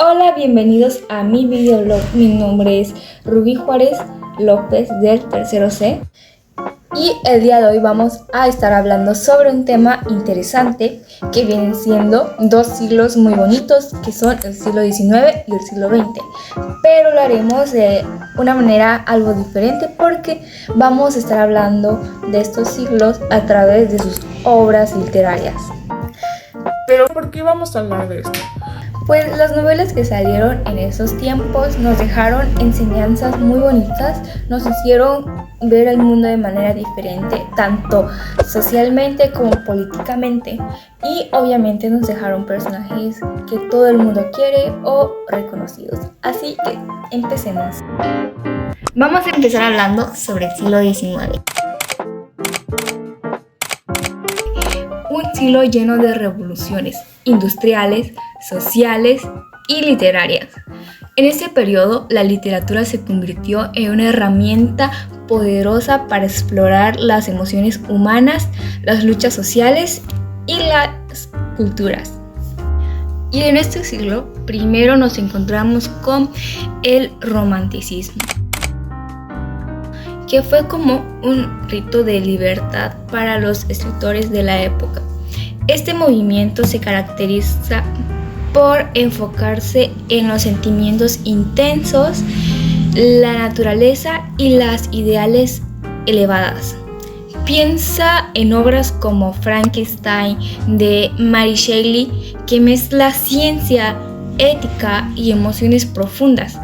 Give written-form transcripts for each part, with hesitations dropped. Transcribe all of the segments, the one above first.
Hola, bienvenidos a mi videoblog. Mi nombre es Rubí Juárez López del tercero C y el día de hoy vamos a estar hablando sobre un tema interesante que vienen siendo dos siglos muy bonitos que son el siglo XIX y el siglo XX, pero lo haremos de una manera algo diferente porque vamos a estar hablando de estos siglos a través de sus obras literarias. ¿Pero por qué vamos a hablar de esto? Pues las novelas que salieron en esos tiempos nos dejaron enseñanzas muy bonitas, nos hicieron ver el mundo de manera diferente, tanto socialmente como políticamente, y obviamente nos dejaron personajes que todo el mundo quiere o reconocidos. Así que empecemos. Vamos a empezar hablando sobre el siglo XIX. Un siglo lleno de revoluciones industriales, sociales y literarias. En este periodo, la literatura se convirtió en una herramienta poderosa para explorar las emociones humanas, las luchas sociales y las culturas. Y en este siglo, primero nos encontramos con el romanticismo, que fue como un rito de libertad para los escritores de la época. Este movimiento se caracteriza por enfocarse en los sentimientos intensos, la naturaleza y las ideales elevadas. Piensa en obras como Frankenstein de Mary Shelley, que mezcla ciencia, ética y emociones profundas,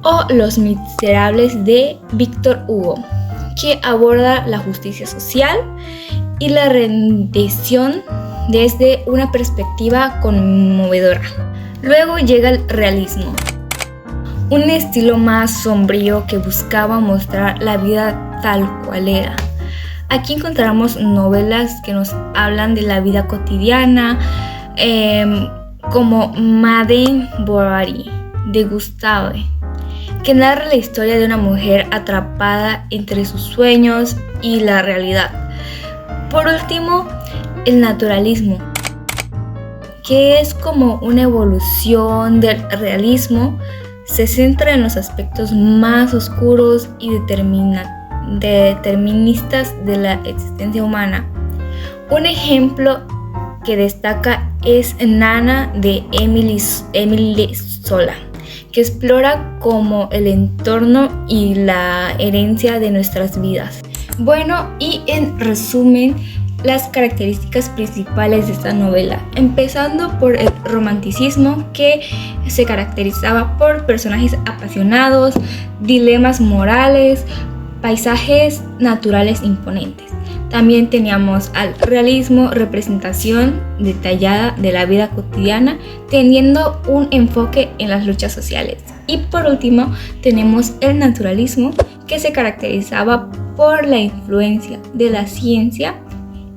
o Los Miserables de Víctor Hugo, que aborda la justicia social y la redención desde una perspectiva conmovedora. Luego llega el realismo, un estilo más sombrío que buscaba mostrar la vida tal cual era. Aquí encontramos novelas que nos hablan de la vida cotidiana, como Madame Bovary de Gustave, que narra la historia de una mujer atrapada entre sus sueños y la realidad. Por último, el naturalismo, que es como una evolución del realismo, se centra en los aspectos más oscuros y deterministas de la existencia humana. Un ejemplo que destaca es Nana de Emily Zola, que explora como el entorno y la herencia de nuestras vidas. Bueno, y en resumen, las características principales de esta novela, empezando por el romanticismo, que se caracterizaba por personajes apasionados, dilemas morales, paisajes naturales imponentes. También teníamos al realismo, representación detallada de la vida cotidiana, teniendo un enfoque en las luchas sociales. Y por último, tenemos el naturalismo, que se caracterizaba por la influencia de la ciencia,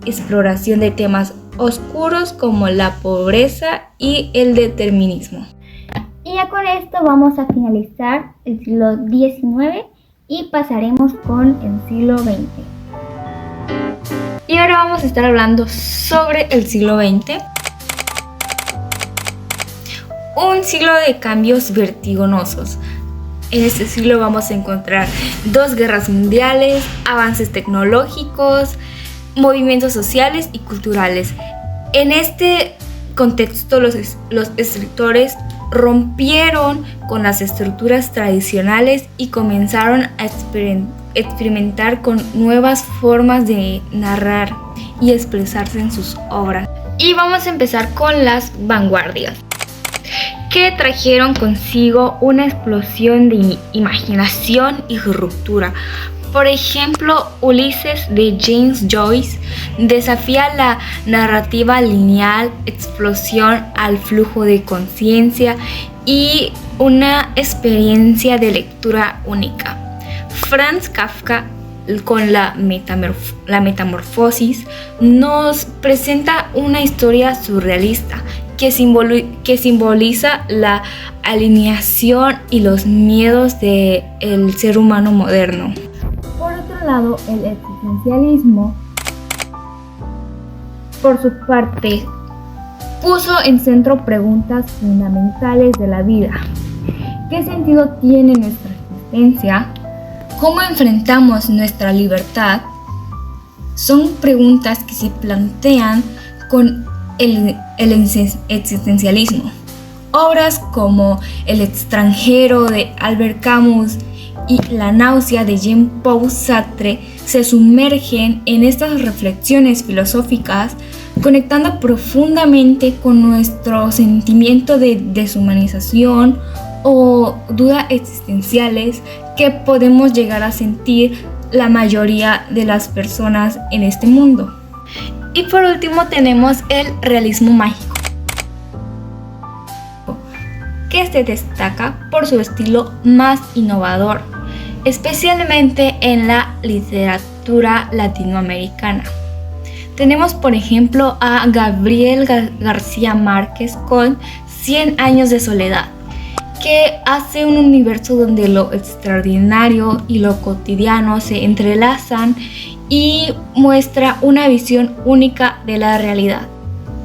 exploración de temas oscuros como la pobreza y el determinismo. Y ya con esto vamos a finalizar el siglo XIX y pasaremos con el siglo XX. Y ahora vamos a estar hablando sobre el siglo XX. Un siglo de cambios vertiginosos. En este siglo vamos a encontrar 2 guerras mundiales, avances tecnológicos, movimientos sociales y culturales. En este contexto, los escritores rompieron con las estructuras tradicionales y comenzaron a experimentar con nuevas formas de narrar y expresarse en sus obras. Y vamos a empezar con las vanguardias, que trajeron consigo una explosión de imaginación y ruptura. Por ejemplo, Ulises de James Joyce desafía la narrativa lineal, explosión al flujo de conciencia y una experiencia de lectura única. Franz Kafka, con la Metamorfosis, nos presenta una historia surrealista que simboliza la alineación y los miedos del ser humano moderno. Por otro lado, el existencialismo, por su parte, puso en centro preguntas fundamentales de la vida. ¿Qué sentido tiene nuestra existencia? ¿Cómo enfrentamos nuestra libertad? Son preguntas que se plantean con el existencialismo. Obras como El extranjero de Albert Camus y La náusea de Jean-Paul Sartre se sumergen en estas reflexiones filosóficas, conectando profundamente con nuestro sentimiento de deshumanización o dudas existenciales que podemos llegar a sentir la mayoría de las personas en este mundo. Y por último tenemos el realismo mágico, que se destaca por su estilo más innovador, especialmente en la literatura latinoamericana. Tenemos por ejemplo a Gabriel García Márquez con 100 años de soledad, que hace un universo donde lo extraordinario y lo cotidiano se entrelazan y muestra una visión única de la realidad.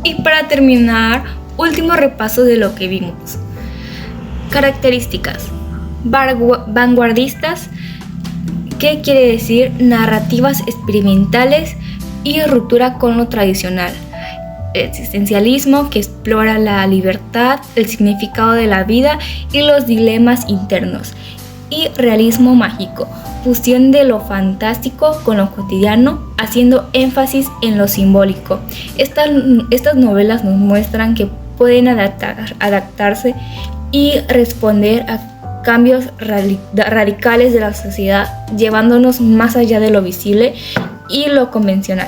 Y para terminar, último repaso de lo que vimos. Características: vanguardistas, que quiere decir narrativas experimentales y ruptura con lo tradicional. Existencialismo, que explora la libertad, el significado de la vida y los dilemas internos. Y realismo mágico, fusión de lo fantástico con lo cotidiano, haciendo énfasis en lo simbólico. Estas novelas nos muestran que pueden adaptarse y responder a cambios radicales de la sociedad, llevándonos más allá de lo visible y lo convencional.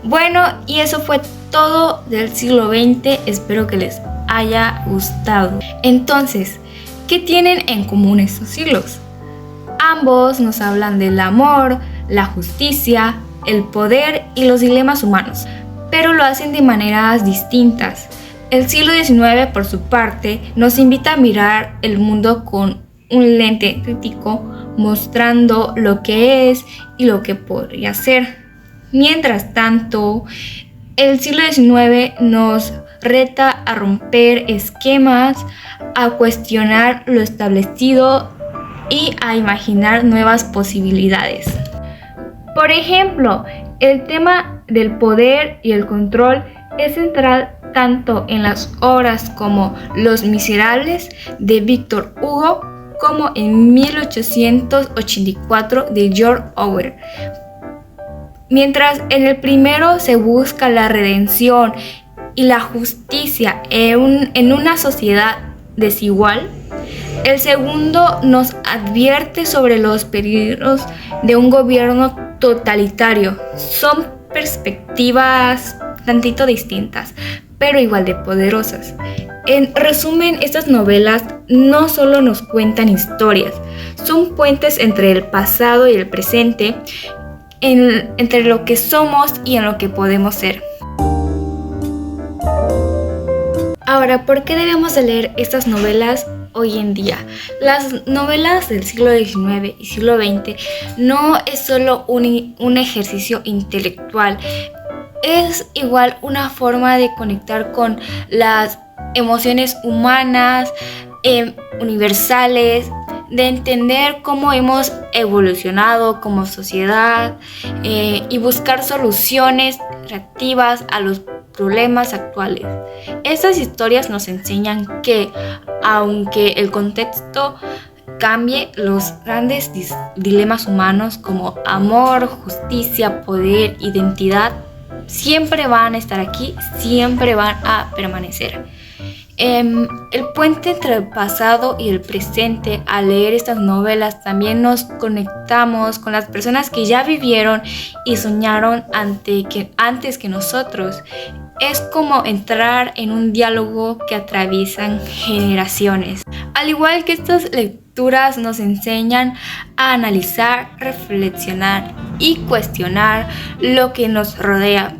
Bueno, y eso fue todo del siglo XX, espero que les haya gustado. Entonces, ¿qué tienen en común estos siglos? Ambos nos hablan del amor, la justicia, el poder y los dilemas humanos, pero lo hacen de maneras distintas. El siglo XIX, por su parte, nos invita a mirar el mundo con un lente crítico, mostrando lo que es y lo que podría ser. Mientras tanto, el siglo XIX nos reta a romper esquemas, a cuestionar lo establecido y a imaginar nuevas posibilidades. Por ejemplo, el tema del poder y el control es central tanto en las obras como Los Miserables de Víctor Hugo como en 1884 de George Orwell. Mientras en el primero se busca la redención y la justicia en una sociedad desigual, el segundo nos advierte sobre los peligros de un gobierno totalitario. Son perspectivas tantito distintas, pero igual de poderosas. En resumen, estas novelas no solo nos cuentan historias, son puentes entre el pasado y el presente, entre lo que somos y en lo que podemos ser. Ahora, ¿por qué debemos de leer estas novelas hoy en día? Las novelas del siglo XIX y siglo XX no es solo un ejercicio intelectual, es igual una forma de conectar con las emociones humanas, universales, de entender cómo hemos evolucionado como sociedad y buscar soluciones reactivas a los problemas actuales. Estas historias nos enseñan que, aunque el contexto cambie, los grandes dilemas humanos como amor, justicia, poder, identidad, siempre van a estar aquí, siempre van a permanecer. El puente entre el pasado y el presente, al leer estas novelas también nos conectamos con las personas que ya vivieron y soñaron antes que nosotros. Es como entrar en un diálogo que atraviesan generaciones. Al igual que estas lecturas nos enseñan a analizar, reflexionar y cuestionar lo que nos rodea.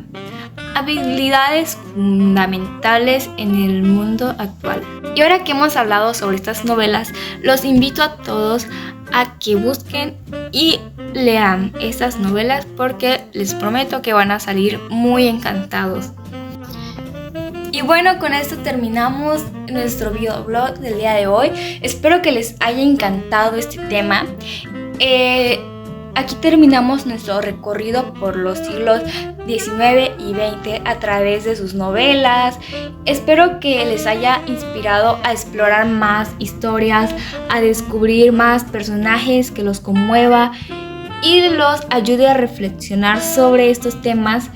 Habilidades fundamentales en el mundo actual. Y ahora que hemos hablado sobre estas novelas, los invito a todos a que busquen y lean estas novelas porque les prometo que van a salir muy encantados. Y bueno, con esto terminamos nuestro videoblog del día de hoy. Espero que les haya encantado este tema. Aquí terminamos nuestro recorrido por los siglos XIX y XX a través de sus novelas. Espero que les haya inspirado a explorar más historias, a descubrir más personajes, que los conmueva y los ayude a reflexionar sobre estos temas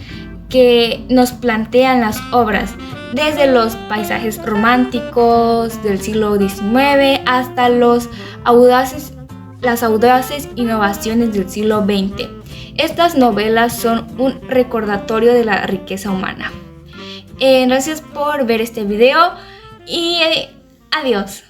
que nos plantean las obras, desde los paisajes románticos del siglo XIX hasta las audaces innovaciones del siglo XX. Estas novelas son un recordatorio de la riqueza humana. Gracias por ver este video y adiós.